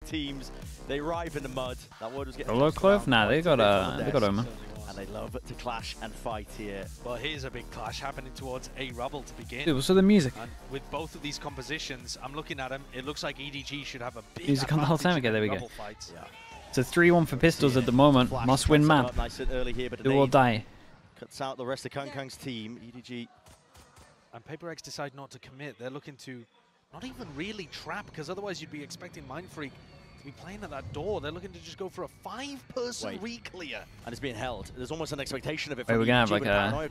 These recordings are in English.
teams. They arrive in the mud. That word was getting Solo Clove? Nah, they got Omen. And they love to clash and fight here. Well, here's a big clash happening towards A Rubble to begin. Dude, what's with the music? And with both of these compositions, I'm looking at them. It looks like EDG should have a big music on the whole time. Okay, there we go. Yeah. It's a 3-1 for Pistols at the moment. Flash Must win map. Nice and early here, but Do or die. Cuts out the rest of Kang's team. EDG. And PRX decide not to commit. They're looking to not even really trap, because otherwise you'd be expecting Mindfreak to be playing at that door. They're looking to just go for a 5-person re-clear. And it's being held. There's almost an expectation of it. Wait, we're gonna have like a...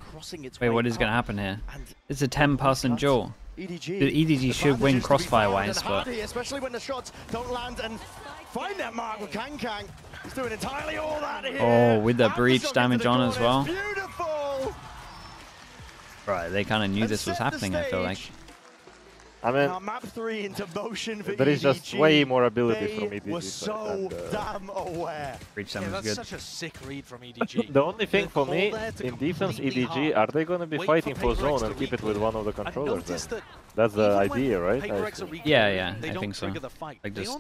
Wait, what is gonna happen here? It's a 10-person duel. EDG should win crossfire-wise, but... Especially when the shots don't land and find that mark with Kang. He's doing entirely all that here. Oh, with the breach damage on as well. Beautiful. Right, they kind of knew this was happening, I feel like. I mean, map 3 into motion for there is EDG. just way more ability from EDG. They were so damn aware. Breach Yeah, damage that's good. such a sick read from EDG. The only thing for me, in defense EDG, are they going to be fighting for zone and keep it with one of the controllers then? That's the idea, right? Yeah, I think so. Like just,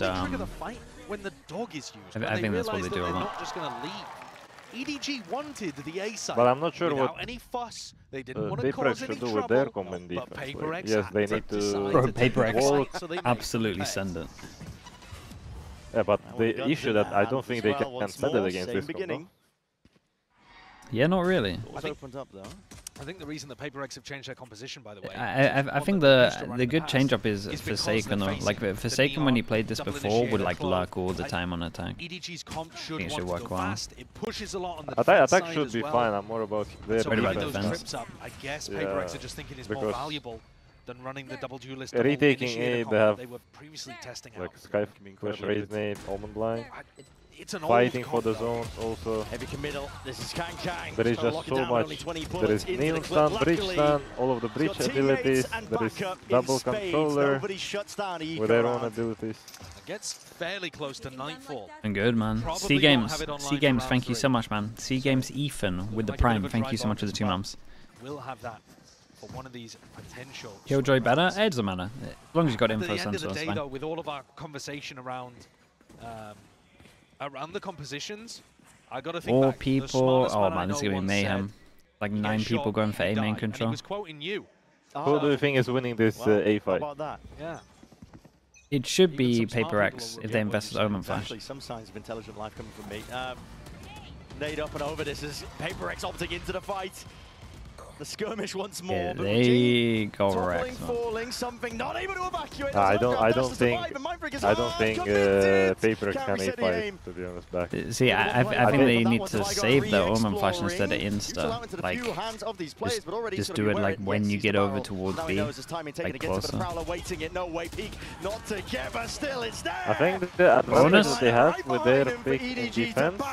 when the dog is used. I think that's what they do a lot. Not just going to leave. EDG wanted the A side. But I'm not sure what any fuss. They didn't want to PRX cause any should do trouble, with their common defense. Like, yes, they need to... Bro, PRX walk. absolutely send it. Yeah, but the issue that I don't think they can send it against this one. Yeah, not really. Opened up though. I think the reason the PRX have changed their composition, by the way, I think the good change-up is Forsaken though. Like Forsaken, when he played this before, would like lurk all the time on attack. EDG's comp should it should want work to go well. fast. It pushes a lot on the Attack should be fine. I'm more about their so defense. those trips up, I guess PRX are just thinking is more valuable than running the double duelist. Retaking A, they have were previously testing like out. Sky Flash, Raise Nade, Omen Blind. It's an Fighting for the zones also. Heavy committal. This is Kang. There is just so much. There is Neon Stun, Bridge Stun, all of the Bridge abilities. There is double controller with their own abilities. It gets fairly close to Nightfall. And good, man. C Games, thank you so much, man. C Games Ethan with the Prime, thank you so much for the 2 months. We'll have that for one of these potential. Killjoy better? It doesn't matter. As long as you got info At the end of the sensor, day, that's though, fine. with all of our conversation around the compositions, I gotta think More back. people. Oh man, this is gonna be mayhem. Like 9 people going for A main control. He was quoting you. Who do you think is winning this A fight? How about that? Yeah. It should be PRX if they invested Omen Flash. Actually, some signs of intelligent life coming from me. Nade up and over. This is PRX opting into the fight. The skirmish once more. Yeah, they go wrecked. Falling, something not able to evacuate. I don't think PRX can A fight, to be honest. Back. See, I think they need to save the Omen Flash instead of Insta. Like, just do it like when you get over towards B, like closer. I think the advantage that they have with their pick in defense,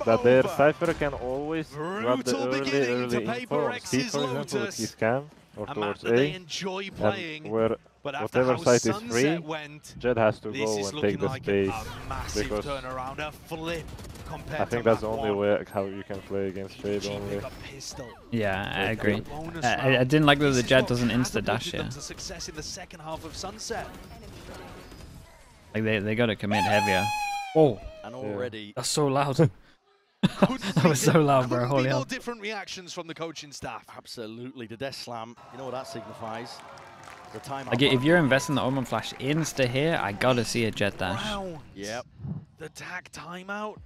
that their Cypher can always grab the early info on C, for example, with his scan, or towards A, and where whatever site is free, Jed has to go and take the space, because I think that's the only way how you can play against Fade only. Yeah, I agree. I didn't like that the Jed doesn't insta-dash here. Like they gotta commit heavier. Oh, and already that's so loud. That was so loud, bro. Holy hell. Different reactions from the coaching staff. Absolutely, the death slam. You know what that signifies? The time. Like if you're investing the Omen Flash insta here, I gotta see a Jet dash. Wow. Yep. The tag timeout.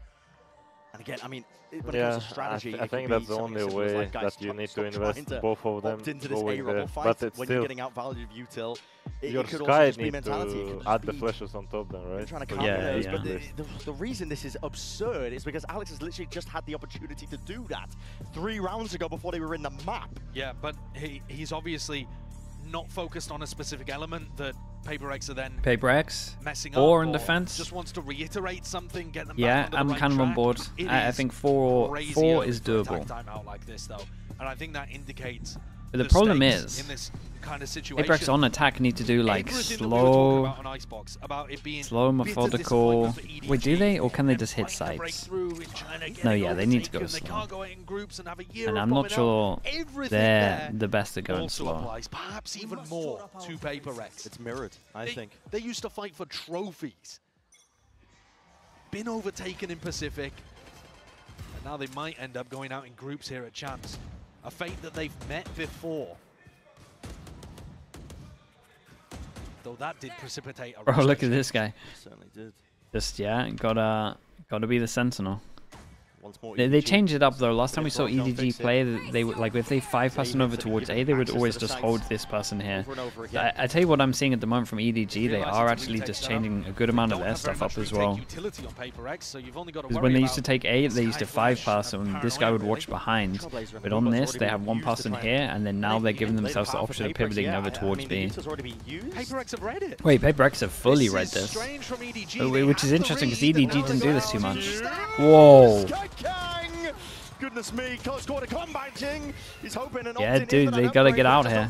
And again, I mean, when it comes to strategy, I think that's the only way that you need to invest both of them going there. But it's when still, you're getting outvalued of util, your Sky needs to add the flashes on top then, right? Yeah. But the reason this is absurd is because Alex has literally just had the opportunity to do that 3 rounds ago before they were in the map. Yeah, but he's obviously not focused on a specific element that PRX are then messing up, or in defense. Just wants to reiterate something, get them yeah, back on the I'm kind of on board. I think 4 is doable. Like this, though. And I think that indicates but the problem is, in this kind of situation, PRX on attack need to do like slow, methodical. Wait, do they, or can they just hit sides? No, yeah, they need to go slow. And I'm not sure they're the best at going slow. Perhaps even more to PRX. It's mirrored, I think. They used to fight for trophies. been overtaken in Pacific. And now they might end up going out in groups here at Champs. A fate that they've met before. Though that did precipitate a Bro, look at this guy. Certainly did. Just, yeah, gotta be the Sentinel. Once more, They changed it up though. Last time we saw EDG play, they would, like, if they 5-person over towards A, they would always just hold this person here. I tell you what I'm seeing at the moment from EDG, they are actually just changing a good amount of their stuff up as well. Because when they used to take A, they used to 5-pass, and this guy would watch behind. But on this, they have 1 person here, and then now they're giving themselves the option of pivoting over towards B. Wait, PRX have fully read this. Which is interesting, because EDG didn't do this too much. Whoa. Goodness me, close quarter combating. He's hoping and yeah, dude, they gotta get out here.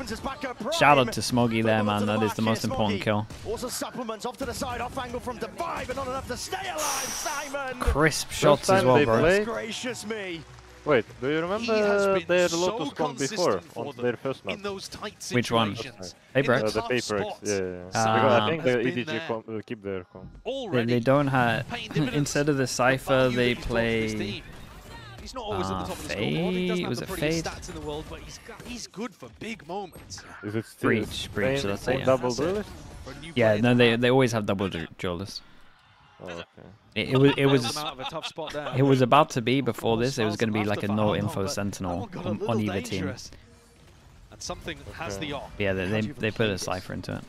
Shout out to Smoggy there, man. That is the most important kill. Also supplements off to the side, off angle from Divide, but not enough to stay alive, Simon. Crisp shots as well, bro. Gracious me. Wait, do you remember their Lotus con before on their first map? Which one? PRX? The PRX, yeah. Because I think the EDG will keep their con. They don't have... Instead of the Cypher, they play... He's not always at the top of the scoreboard. He doesn't have the prettiest Fade? stats in the world, but he's good for big moments. Is it still Breach, that's it, yeah. Double duelist? Yeah, no, they always have double duelists. Oh, okay. It was about to be before this. It was going to be like a no info sentinel on either team. And something has the off. Yeah, they put a Cypher into it.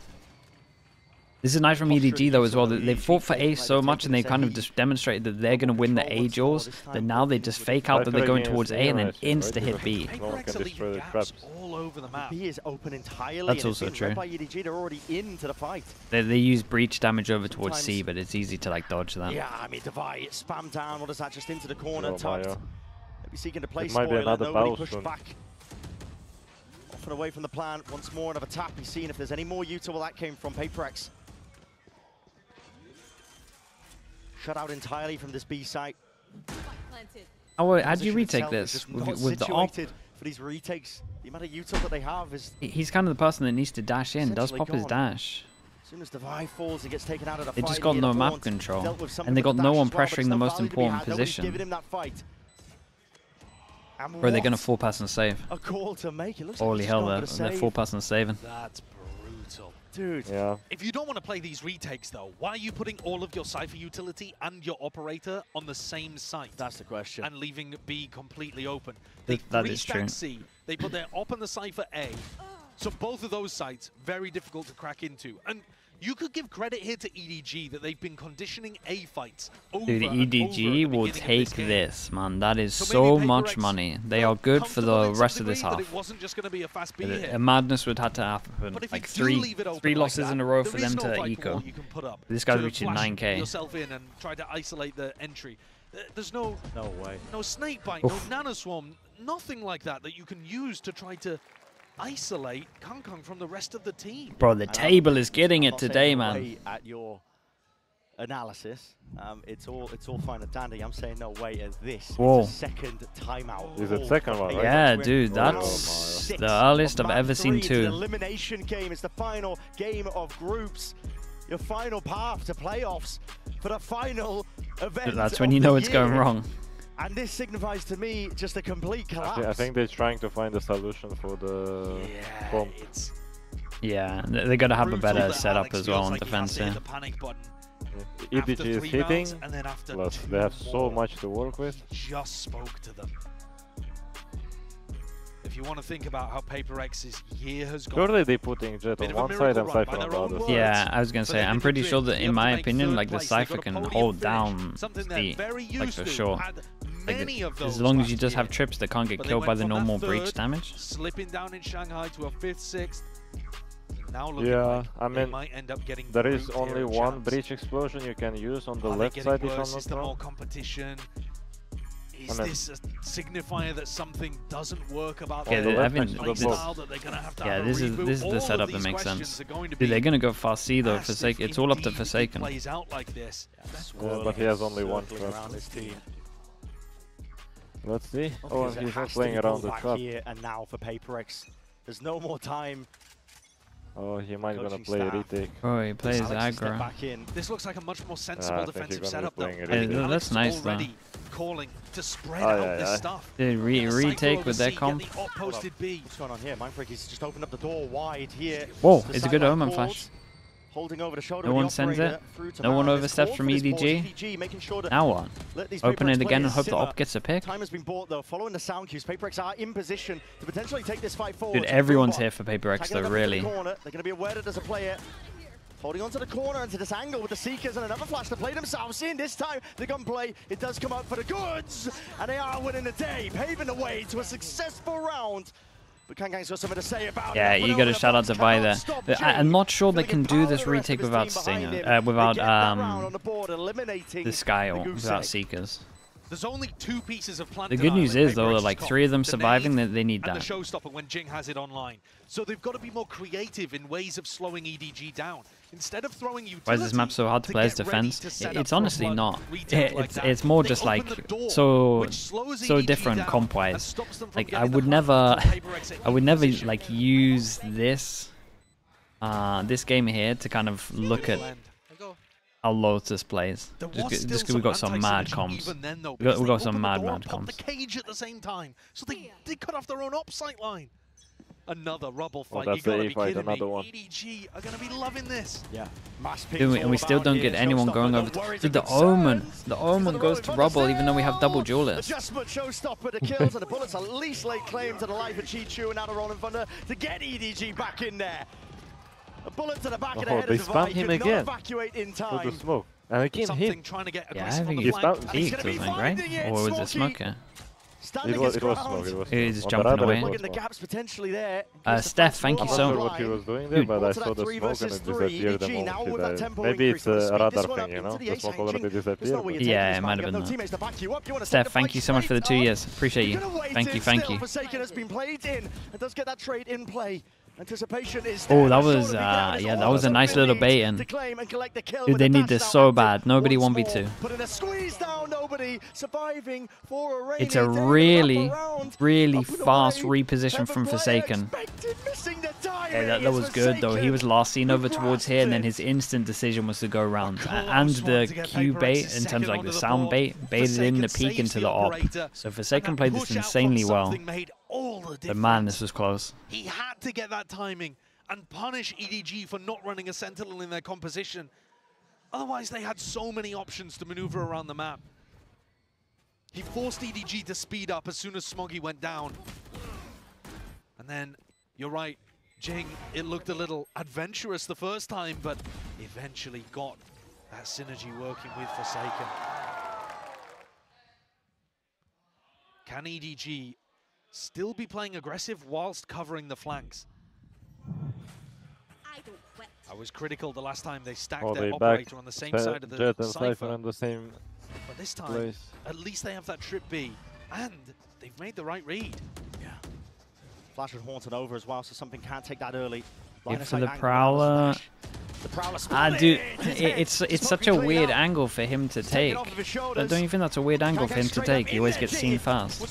This is nice from EDG though as well. They fought for A so much, and they kind of just demonstrated that they're going to win the A duels. That now they just fake out that they're going towards A and then insta hit B. No one can destroy the traps. All over the map. B is open entirely. That's also true. By EDG, they're already into the fight. They use breach damage over towards C, but it's easy to like dodge that. Yeah, I mean Divide spam down. What is that? Just into the corner, tucked. Maybe seeking to play spoiler. Might be another pushed soon. back. Off and away from the plan. Once more, another tap. He's seeing if there's any more Utah. Well, that came from PRX. Shut out entirely from this B site. Oh, how do you retake this with the op? For these retakes, the amount of Utah that they have is. He's kind of the person that needs to dash in. Does pop his dash. As soon as Divide falls, he gets taken out of the they fight. just got no map control, and they got no one pressuring the most important position. Or are they going to 4-pass and save? A call to make. It looks Holy like hell, they're 4-pass and saving. That's brutal. Dude, yeah. If you don't want to play these retakes though, why are you putting all of your Cypher utility and your operator on the same site? That's the question. And leaving B completely open. They that is true. C, they put their op and the Cypher A. So both of those sites, very difficult to crack into. And you could give credit here to EDG that they've been conditioning A fights over. Dude, EDG will take this, man. That is so much money. They are good for the rest of this half. It wasn't just going to be a fast B here. A madness would have to happen. Like three losses in a row for them to eco. This guy's reaching 9k. Yourself in and try to isolate the entry. There's no way. No snake bite, no nanoswarm, nothing like that you can use to try to isolate Kong from the rest of the team. Bro, the table is getting it today, man. At your analysis, it's all fine and dandy. I'm saying no way at this. Whoa. It's a second timeout. Is it second one, right? Yeah, dude, that's the earliest I've ever seen two. Elimination game. It's the final game of groups. Your final path to playoffs for the final event. That's when you know it's going wrong. And this signifies to me just a complete collapse. I think they're trying to find a solution for the bomb. Yeah, they got to have a better setup as well on defense here. EDG is hitting, plus they have so much to work with. Just spoke to them. If you want to think about how PRX's year has gone. Surely they're putting Jet on one side and Cypher on the other side. Yeah, I was going to say, I'm pretty sure that in my opinion, like the Cypher can hold down the, like for sure. Like, as long as you just have trips that can't get killed by the normal breach damage. Slipping down in Shanghai to a 5th, 6th. Now yeah, I mean, might end up getting there is only one breach explosion you can use on the left side if I'm not wrong. More competition? Is this a signifier that something doesn't work about yeah, the style that they're gonna have to this is the setup that makes sense. Dude, they're gonna go fast C though. Forsaken, it's all up to Forsaken. Plays out like this. Yeah, but he has only one trap. Let's see. Oh, and he's not playing around the trap. Here and now for PRX. There's no more time. Oh, he might gonna play a retake. Oh, he plays aggro. This looks like a much more sensible defensive setup, though. That's nice, though. Calling to spread out this stuff. Did retake with their comp. What's going on here? Mindfreak, he's just opened up the door wide here. Whoa, it's a good omen flash. Holding over the shoulder. No one sends it. No one oversteps from EDG. Sure now what? Open it again and hope the op gets a pick. Time has been bought though. Following the sound cues, PRX are in position to potentially take this fight forward. Dude, everyone's here for PRX though, really. They're going to be aware that there's a player holding onto the corner into this angle with the Seekers and another flash to play themselves in. This time, the gunplay, it does come out for the goods, and they are winning the day, paving the way to a successful round. But Kangang's got something to say about it. Yeah, you got a shout out to Vi there. I'm not sure they can do this retake without without the Sky or without Seekers. There's only 2 pieces of plant. The good news is though, like 3 of them surviving, they need that. And the showstopper when Jing has it online. So they've got to be more creative in ways of slowing EDG down. Instead of throwing you. Why is this map so hard to play as defense? It's honestly not. It's more just like so different comp-wise. Like I would never like use this this game here to kind of look at how Lotus plays. Just because we got some mad comps. We got some mad comps. The cage at the same time, so they cut off their own op sight line. Another rubble fight. That's the A fight, another one. EDG are going to be loving this. Yeah. Dude, and we still don't get anyone going over to... Dude, the Omen. The Omen goes to rubble even though we have double duelists. Adjustment showstopper the kills and the bullets at least lay claim to the life of Chi-Chu and now they're rolling thunder to get EDG back in there. A bullet to the back of the head they of spam him again. Evacuate in time. With the smoke. And again him. Yeah, I think he peeked or something, right? Or was it smoker? It was smoke. He was just jumping away. The gaps potentially there. Steph, thank you so much. What he was doing there, but I saw the smoke and it disappeared the moment he died. Maybe it's a radar thing, you know? The smoke already disappeared. Yeah, it might have been that. Steph, thank you so much for the 2 years. Appreciate you. Thank you, thank you. Forsaken has been played in and does get that trade in play. Anticipation is oh, that was yeah, that was a nice little bait in. Dude, they need this so bad. Nobody 1v2. It's a really fast reposition from Forsaken. Yeah, that was good though. He was last seen over towards here, and then his instant decision was to go around. And the Q bait, in terms of like the sound bait, baited in the peek into the op. So Forsaken played this insanely well. But man, this was close. He had to get that timing and punish EDG for not running a Sentinel in their composition. Otherwise, they had so many options to maneuver around the map. He forced EDG to speed up as soon as Smoggy went down. And then, you're right, Jing, it looked a little adventurous the first time, but eventually got that synergy working with Forsaken. Can EDG still be playing aggressive whilst covering the flanks? I was critical the last time they stacked their operator on the same side of the Cypher. On the same but this time, at least they have that trip B, and they've made the right read. Yeah. Flash was haunted over as well, so something can't take that early. If for the Prowler... dude, it's such a weird angle for him to take. Don't you think that's a weird angle for him to take? He always gets seen fast. I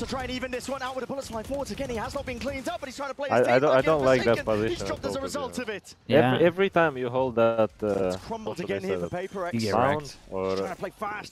don't like that position. Yeah. Every time you hold that you get wrecked. Or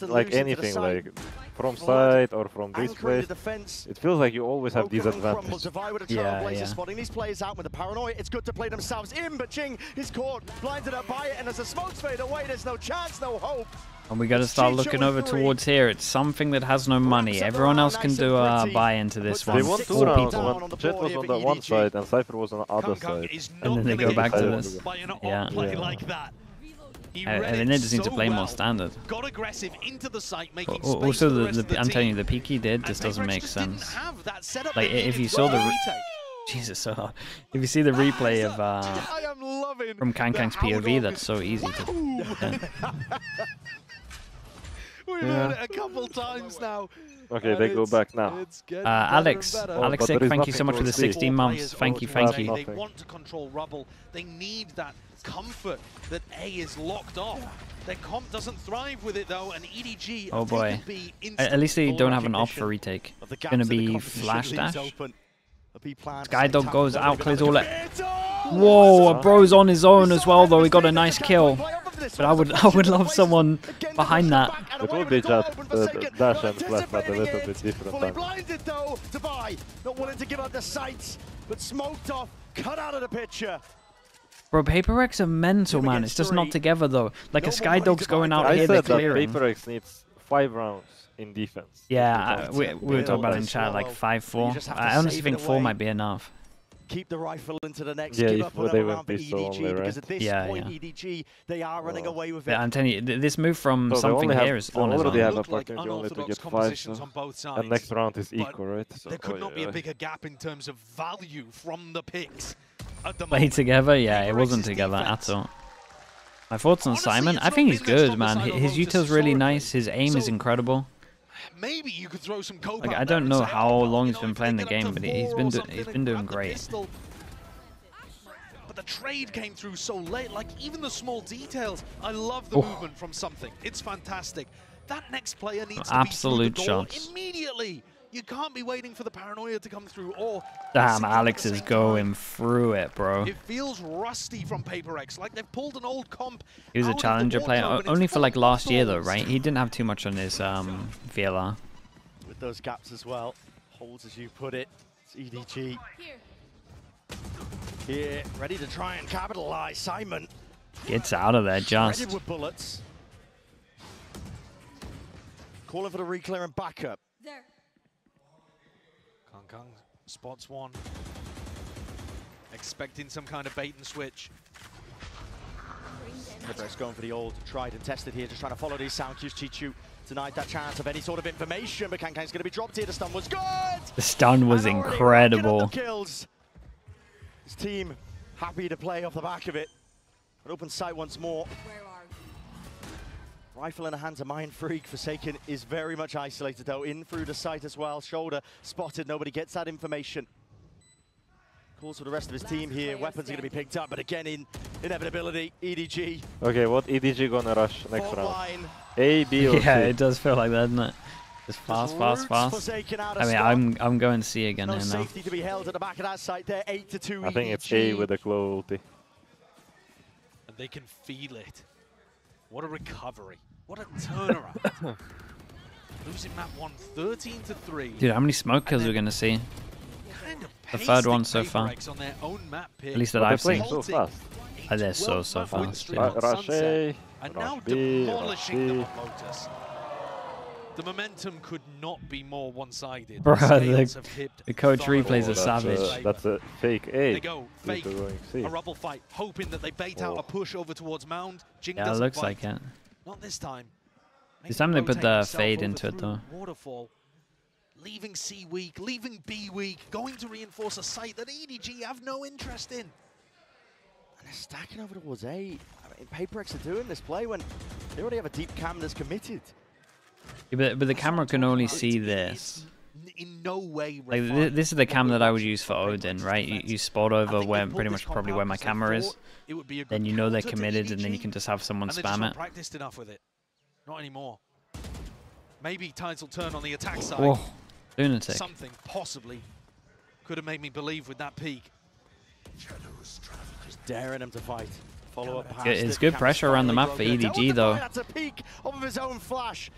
like anything, like from side or from this place, it feels like you always have disadvantage. Yeah. Spotting these players out with the paranoia. It's good to play themselves in, but Jing is caught, blinded up by it, and as the smokes fade away, there's no chance, no hope. And we got to start looking over towards here. It's something that has no money. Everyone else can do a buy into this one. They won 2 rounds. Jet was on the one side and Cypher was on the other side. And then they go back to this. Yeah. And they just need to play more standard. Got aggressive into the site, making also, I'm telling you, the peak he did just doesn't make sense. Like, if you saw the... Jesus, so hard. If you see the replay of from Kang's POV, that's so easy to. We've heard it a couple times now. Okay, they go back now. Alex, thank you so much for the 16 months. Thank you. They want to control rubble. They need that comfort that A is locked off. Their comp doesn't thrive with it though, and EDG. Oh boy. At least they don't have an op for retake. It's gonna be flash dash. Skydog goes out, clears all it. Whoa, a bro's on his own as well, though. He got a nice kill. But I would love someone behind that. It would be just dash and flash, but a little bit different Fully time. blinded though to buy. Not willing to give up the sights, but smoked off, cut out of the picture. Bro, PRX are mental, man. It's just not together, though. Like, a Skydog's going out here, they're clearing. PRX needs 5 rounds in defense. Yeah, we were talking about it in chat, like 5-4. I honestly think 4 might be enough. Keep the rifle into the next. Yeah, give if up on they another went round for pistol EDG, only, right? because at this point, EDG, they are running away with it. Yeah, I'm telling you, this move from So something here is on his already have own. a opportunity only to get 5, on both sides, and next round is equal, right? So, there could not be a bigger gap in terms of value from the picks at the Play moment. together? Yeah, it wasn't together at all. My thoughts on Simon? I think he's good, man. His util's really nice. His aim is incredible. Maybe you could throw some cope. Like, I don't know how long he's been playing the game, but he's been doing great. But the trade came through so late, like even the small details. I love the movement from something. It's fantastic. That next player needs to be through the door immediately. You can't be waiting for the paranoia to come through. Or damn, Alex is going through it, bro. It feels rusty from PRX, like they've pulled an old comp. He was a challenger player, only for like last year though, right? He didn't have too much on his VLR. With those gaps as well, holds as you put it. It's EDG. Here, ready to try and capitalize. Simon gets out of there just. with bullets. Calling for the reclear and backup. There. Kang spots one. Expecting some kind of bait and switch. PRX going for the old tried and tested here, just trying to follow these sound cues. Chichu denied that chance of any sort of information, but Kang's going to be dropped here. The stun was good. The stun was incredible. Kills. His team happy to play off the back of it. An open sight once more. Rifle in the hands of Mind Freak. Forsaken is very much isolated though, in through the sight as well. Shoulder spotted, nobody gets that information. Calls for the rest of his team here. Weapons are going to be picked up, but again in inevitability, EDG. Okay, what EDG gonna rush next round? A, B, or C? Yeah, it does feel like that, doesn't it? Just fast. I mean, I'm going C again here now. Safety to be held at the back of that site there. 8-2 I think it's A with a claw ulti. And they can feel it. What a recovery. What a turnaround. Losing map 1 13-3. Dude, how many smoke kills are we going to see? Kind of the third one so far. On their own map pick. At least that I've seen. So fast. Oh, they're so fast. Yeah. Rush A, and now rush B, demolishing them on Lotus. The momentum could not be more one-sided. Bro, the coach replays a savage. That's a fake A. They go fake a rubble fight, hoping that they bait out a push over towards Mound. Jing yeah, it looks like it. Not this time. This time they put the fade into it though. Waterfall, leaving C weak, leaving B weak, going to reinforce a site that EDG have no interest in. And they're stacking over towards A. I mean, PRX are doing this play when they already have a deep cam that's committed. Yeah, but the camera can only see this. In no way. Like this is the cam that I would use for Odin, right? You spot over where pretty much probably where my camera is. Then you know they're committed, and then you can just have someone spam it. Practiced enough with it. Not anymore. Maybe tides will turn on the attack side. Whoa, lunatic. Something possibly could have made me believe with that peak. Just daring him to fight. Follow up. It's good pressure around the map for EDG though. That's a peak off of his own flash.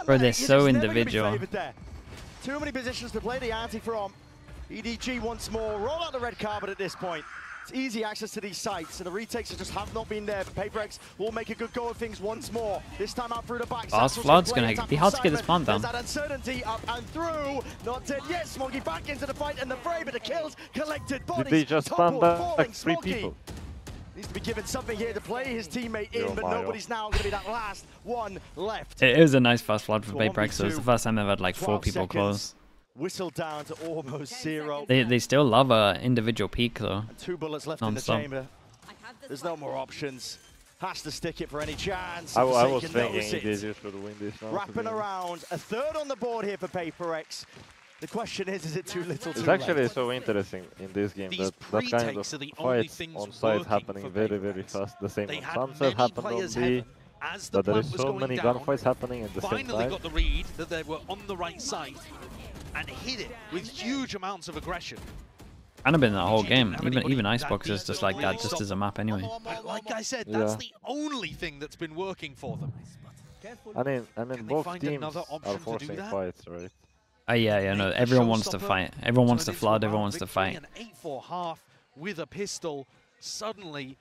Bro, they're so individual. Too many positions to play the ante from. EDG once more. Roll out the red carpet at this point. It's easy access to these sites, and the retakes just have not been there. But PRX will make a good go of things once more. This time out through the back. Fast Flood's going to be hard to get this plant down. There's that uncertainty up and through. Not dead yet. Smoggy back into the fight and the fray, but the kills collected. Bodies. Did they just spam back 3 people? Needs to be given something here to play his teammate in, but nobody's now going to be that last one left. It was a nice fast flood for PRX, so it's the first time they've had like 4 people close. Whistle down to almost 0. They still love a individual peak though. And 2 bullets left in the chamber. There's no more options. Has to stick it for any chance. I was thinking EDG should win this round. Wrapping around, a third on the board here for PRX. The question is it too little too late? It's actually so interesting in this game that kind of fights on site happening very, very fast. The same on Sunset happened on B. That there is so many gunfights happening at the same time. Finally got the read that they were on the right side and hit it with huge amounts of aggression. Kind of been that whole game. Even Icebox is just like that, just as a map anyway. But like I said, that's the only thing that's been working for them. I mean, both teams are forcing fights, right? Yeah, no. Everyone wants to fight. Everyone wants to flood. Everyone wants to fight. An 8-4 half with a pistol. Suddenly,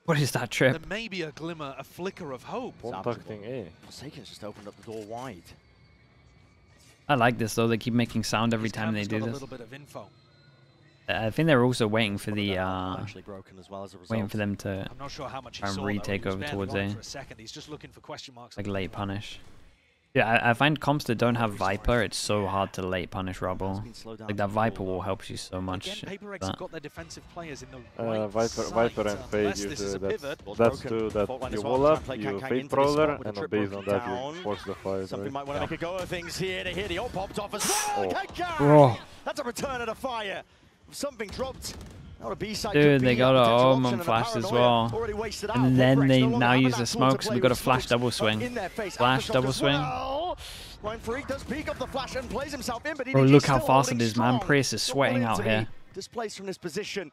what is that trip? there may be a glimmer, a flicker of hope. Contacting A. Forsaken's just opened up the door wide. I like this though. They keep making sound every time they do this. A little bit of info. I think they're also waiting for the actually broken as well as a result. waiting for them to I'm not sure how much try and retake over towards A. For a second. He's just looking for question marks. Like late punish. Yeah, I find comps that don't have Viper, it's so hard to late punish Rubble. Like that Viper wall helps you so much. Again, PRX have got their defensive players in the right Viper and Fade usually that's two that you wall up, you Fade Prowler, and based on that you force the fight. Something might want to make a go of things here to hear the ult popped off as well. Oh. That's a return of the fire. Something dropped. Dude, they got a Omen flash as well. And then they now use the smoke, so we got a flash double swing. Flash double swing. Bro, look how fast it is, man. Prius is sweating out here. Displaced from this position.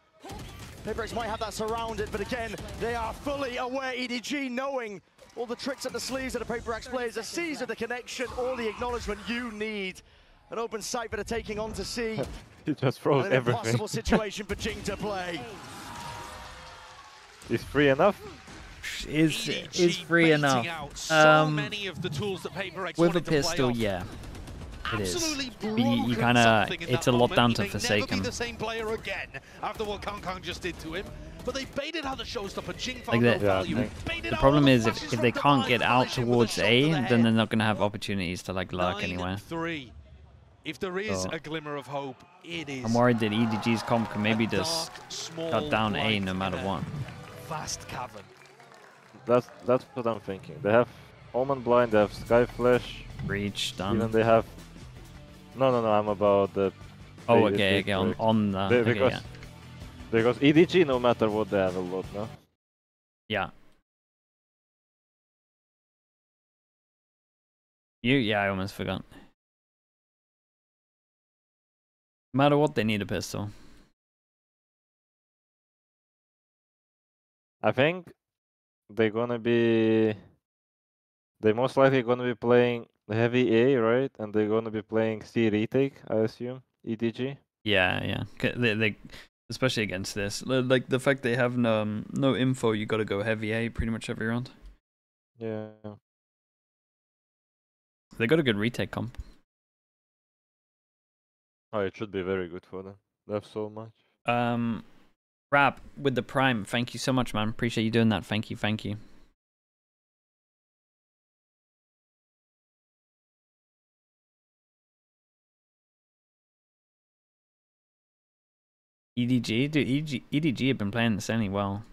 PRX might have that surrounded, but again, they are fully aware, EDG, knowing all the tricks at the sleeves of the PRX players, the C's of the connection, all the acknowledgement you need. An open sight for the taking on to C. He just froze an everything. Impossible situation for Jing to play. Is free enough? Is free enough. With a pistol, yeah. It is. You kind of, it's a lot down to Forsaken. The same player again after what Kong Kong just did to him. But they baited out the showstopper. Jing like the problem is if they can't get out towards A, then they're not going to have opportunities to like lurk anywhere. If there is a glimmer of hope, it is. I'm worried that EDG's comp can maybe just cut down A no matter what. Vast cavern. That's what I'm thinking. They have Omen Blind, they have Sky Flash. Breach done. Even they have. No. I'm about the. Oh, okay. On the. Because EDG, no matter what, they have a lot, no. Yeah. Yeah, I almost forgot. No matter what, they need a pistol. I think they're gonna be. They most likely gonna be playing the heavy A, right? And they're gonna be playing C retake, I assume. EDG. Yeah. They especially against this, like the fact they have no info, you gotta go heavy A pretty much every round. Yeah. They got a good retake comp. Oh, it should be very good for them. They have so much. Rap with the Prime. Thank you so much, man. Appreciate you doing that. Thank you. EDG? Dude, EDG have been playing this any well.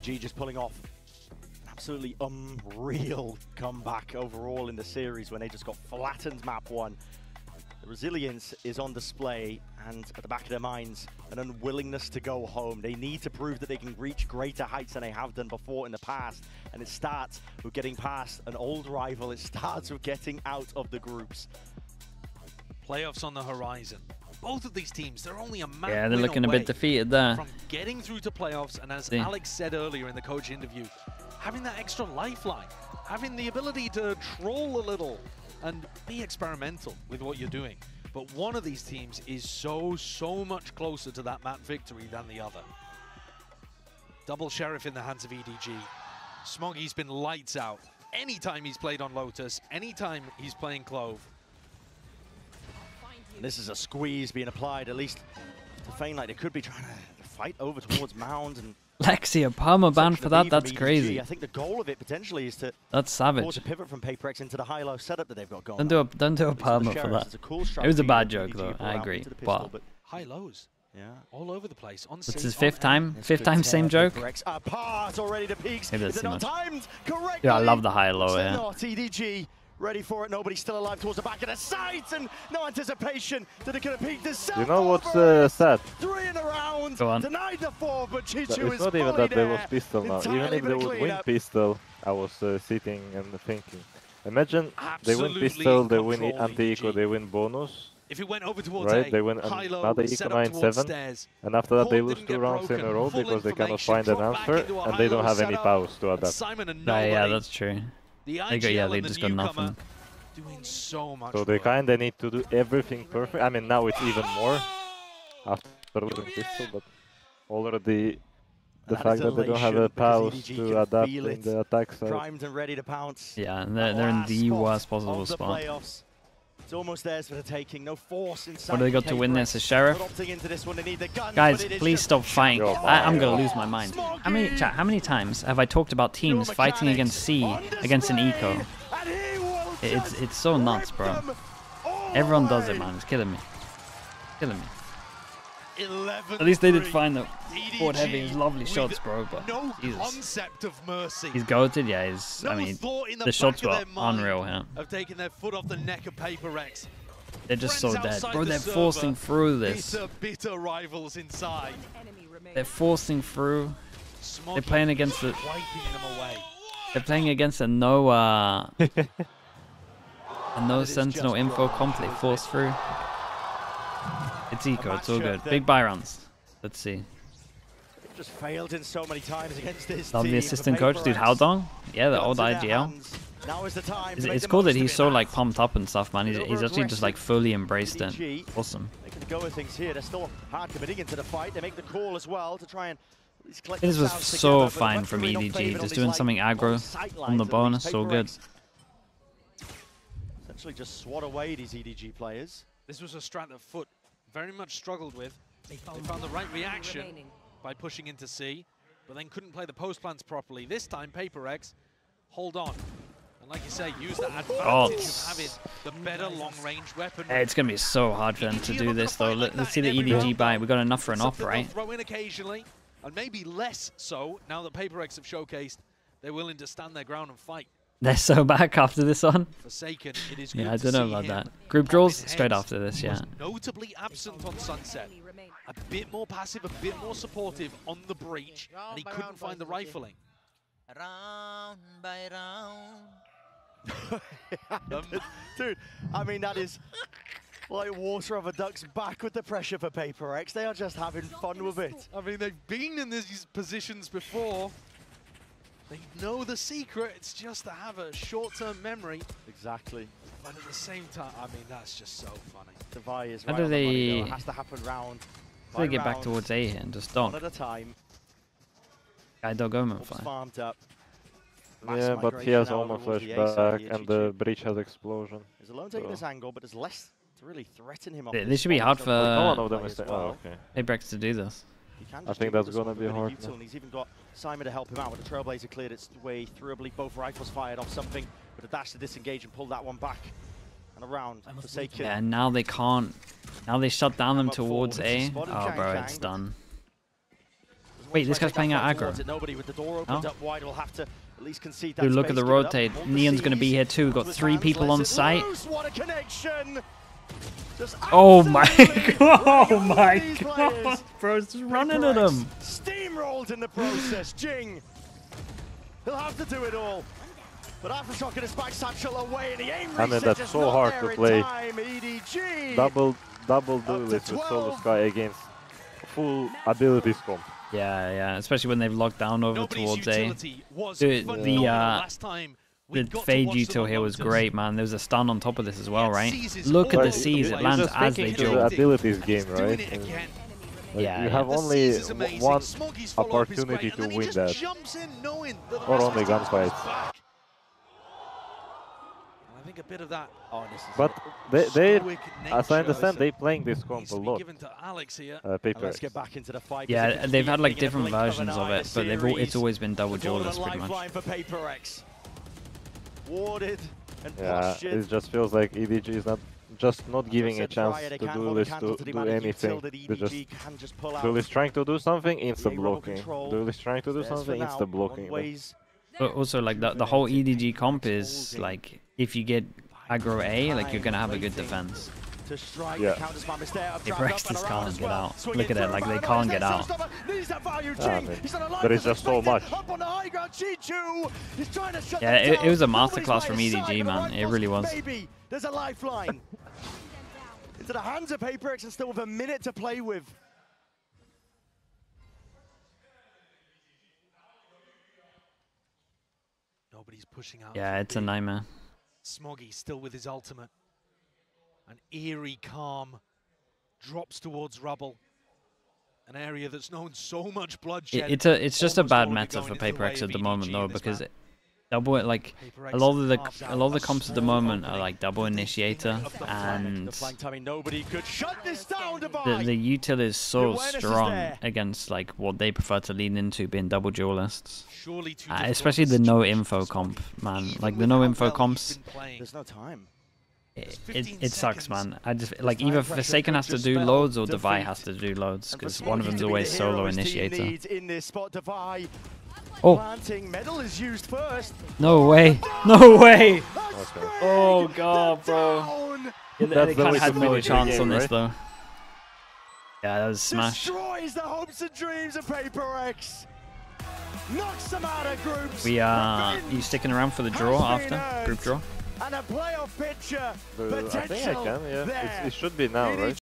G just pulling off absolutely unreal comeback overall in the series when they just got flattened map 1. The resilience is on display, and at the back of their minds, an unwillingness to go home. They need to prove that they can reach greater heights than they have done before in the past, and it starts with getting past an old rival. It starts with getting out of the groups. Playoffs on the horizon. Both of these teams, they're only a map Yeah, they're looking a bit defeated there. From getting through to playoffs, and as Alex said earlier in the coach interview, having that extra lifeline, having the ability to troll a little and be experimental with what you're doing. But one of these teams is so much closer to that map victory than the other. Double Sheriff in the hands of EDG. Smoggy's been lights out. Anytime he's played on Lotus, anytime he's playing Clove. This is a squeeze being applied, at least to feign like they could be trying to fight over towards Mound. And Lexi, a permaban for that? That's crazy. I think the goal of it potentially is to that's savage. force a pivot from PRX into the high-low setup that they've got going. Don't do a perma for that. It was a bad joke though, I agree. But high-lows. Yeah, all over the place. On it's his fifth time same joke. Apart already to peaks. Maybe that's too much. Correctly. Yeah, I love the high-low, yeah. Not EDG. Ready for it, nobody's still alive towards the back of the sight, and no anticipation that it could have peaked this. You know what's sad? 3 in a round, Go on. denied the 4, but Chichu it's not even that they lost pistol now. Even if they would win pistol, I was sitting and thinking, Imagine they win pistol, they win anti-eco, they win bonus. If it went over towards right, A, they win another eco 9-7, and after that they lose 2 rounds in a row because they cannot find an answer, and they don't have any powers to adapt. Yeah, that's true. They just got nothing. Doing so much so they kinda need to do everything perfect. I mean, now it's even more after losing pistol, but already the fact that they don't have the powers to adapt in the attack side. Primed and ready to pounce. Yeah, and they're in the worst possible spot. It's almost theirs for the taking. No force inside. What do they got to win this? A sheriff? Guys, please stop fighting. I'm gonna lose my mind. How many times have I talked about teams fighting against C against an eco? It's so nuts, bro. Everyone does it, man. It's killing me. Killing me. At least they did find the Ford Heavy. His lovely shots, bro. But Jesus. Concept of mercy. He's goated, yeah. I mean, the shots were unreal here. Of taking their foot off the neck of PRX. They're just so dead, bro. They're forcing through this. Bitter rivals inside. They're forcing through. They're playing against the. They're playing against a no sentinel info comp. They force through. It's eco, it's all good. Big buy runs. Let's see. Just failed in so many times against this Love the assistant coach, dude. Haldong? Yeah, the old IGL. Now is the time. It's cool that he's so like pumped up and stuff, man. He's actually just like fully embraced it. Awesome. They can go with things here. They're still hard committing into the fight. They make the call as well to try and. This was so fine from EDG, just doing something aggro on the bonus, so good. Essentially just swat away these EDG players. This was a strat that Foot very much struggled with. They found the right reaction by pushing into C, but then couldn't play the post plants properly. This time, PRX, hold on. And like you say, use that advantage of having the better long-range weapon. Hey, it's going to be so hard for them to do this, though. Let's see the EDG buy. We got enough for an off, right? Throw in occasionally, and maybe less so now that PRX have showcased they're willing to stand their ground and fight. They're so back after this on. Forsaken, it is yeah, I don't know about that. Group draws straight after this, yeah. Notably absent on Sunset. A bit more passive, a bit more supportive on the breach, and he couldn't find the rifling. Round by round. Dude, I mean, that is like water over duck's back with the pressure for PRX. They are just having fun with it. I mean, they've been in these positions before. They know the secret, it's just to have a short-term memory. Exactly. But at the same time, I mean, that's just so funny. The Vi is how right do on they... the money, though. It has to happen round how do they get back towards A here and just don't? One at a time. Guy dog Omen fire. Farmed up. Yeah, but he has almost flash back, and the breach has explosion. He's alone taking this angle, but there's less to really threaten him. This should be hard for one of them is PRX to do this. I think that's gonna be hard. He's even got Simon to help him out with the Trailblazer cleared its way through. I believe both rifles fired off something, but a dash to disengage and pull that one back and around. Forsaken. Yeah, and now they can't. Now they shut down them towards A. Oh, bro, it's done. Wait, this guy's playing out aggro. Nobody with the door opened up wide will have to at least concede that. Dude, look at the rotate. Neon's gonna be here too. Got 3 people on site. What a connection! Oh my god! Oh my god! Bro's just running at him. Steamrolled in the process. Jing. He'll have to do it all. But Aftershock and his back satchel away, and he aim I mean, that's so hard to play. EDG. Double duelist with Solo Sky against full abilities comp. Yeah, yeah, especially when they've locked down over towards A. Dude, the fade util here was great, man. There was a stun on top of this as well, right? Look at the C's. It lands as they do. The abilities game, right? And yeah, you have only one opportunity to win that, or only gunfights. I think a bit of that. But they as I understand, they playing this comp a lot. Let's get back into the fight. Yeah, they've had like different versions of it, but it's always been double jawless pretty much. Warded and yeah, it just feels like EDG is not giving a chance to Duelist to do anything. They just Duelist trying to do something, insta blocking. Duelist trying to do something, insta blocking. But also, like the whole EDG comp is like, if you get aggro A, like you're gonna have a good defense. to strike. Yeah. The counter spam is there. PRX just can't get out. Look at it, like they can't get out. There is just so much. Yeah, it was a masterclass from EDG, man. It really was. There's a lifeline. Into the hands of PRX and still with a minute to play with. Nobody's pushing out. Yeah, it's a nightmare. Smoggy still with his ultimate. An eerie calm drops towards rubble. An area that's known so much bloodshed. It's just a bad meta for PRX at the moment though, because double like a lot of the comps at the moment are like double initiator, and the util is so strong against like what they prefer to lean into, being double duelists. Especially the no info comp, man. Like the no info comps. There's no time. It sucks, man. I just like either Forsaken has to do loads or Devi has to do loads, because one of them's always solo initiator. Oh! Metal is used first. No way! No way! Oh god, bro. Yeah, they kind of had no chance on this though. Yeah, that was smash. Destroys the hopes and dreams of PRX. Knocks them out of groups. Are you sticking around for the draw after group draw? And a playoff picture. I think I can, yeah. It should be now, right?